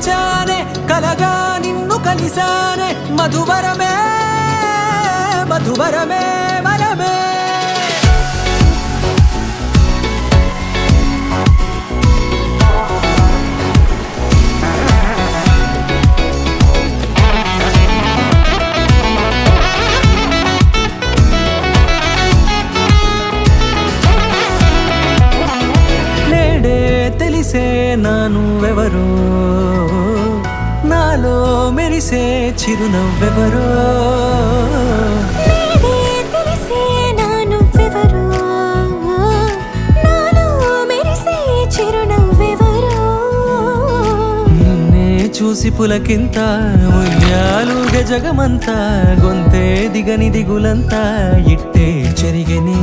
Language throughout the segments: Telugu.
మరిచానే కలగా నిన్ను కలిసానే మధువరమే మధువరమే వరమే తెలిసే నానువెవరో నాలో మెరిసే చిరునవ్వెవరో తెలిసే నానువెవరో నాలో మెరిసే చిరునవ్వెవరో నిన్నే చూసి పులకింత ఉయ్యాలుగే జగమంతా గొంతే దిగని దిగులంతా ఇట్టే చెరిగని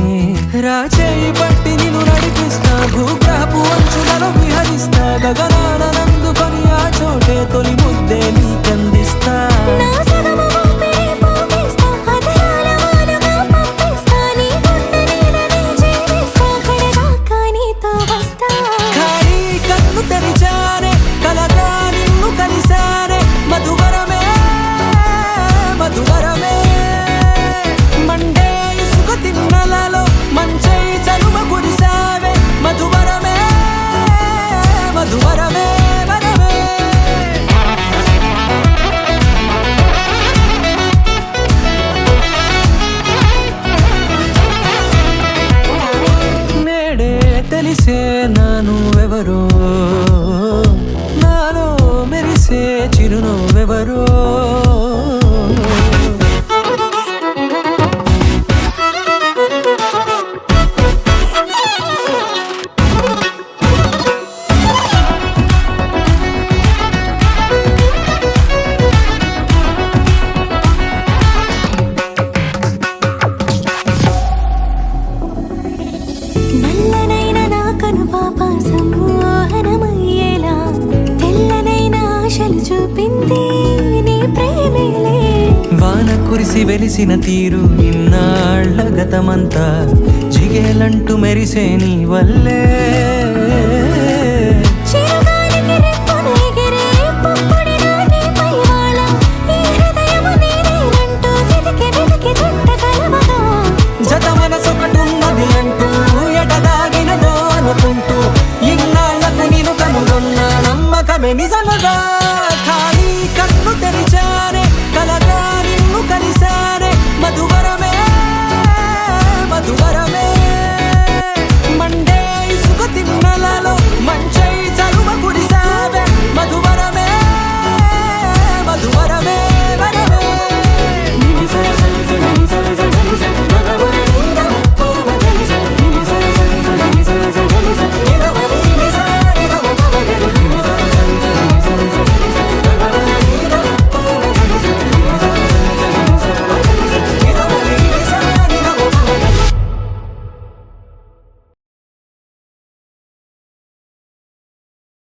రాచేయి పట్టి నిన్ను నడిపిస్తా భూగ్రహపు అంచులలో విహరిస్తా గగనాన నందుకొని ఆ చోటే తొలి ముద్దే నీకందిస్తా ఖాళీ కన్ను తెరిచానే కలగా నిన్ను కలిసానే మధువరమే మధువరమే మండే ఇసుక తిన్నలలో మంచై చలువ కురిసావే మధువరమే మధువరమే వరమే నేడే తెలిసే నానువెవరో నాలో మెరిసే చిరునవ్వెవరో నల్లనైన నా కనుపాప సమ్మోహనమయ్యేలా తెల్లనైన ఆశలు చూపింది నీ ప్రేమేలే వాన కురిసి వెలిసిన తీరు ఇన్నాళ్ల గతమంతా జిగేలంటూ మెరిసే నీ వల్లే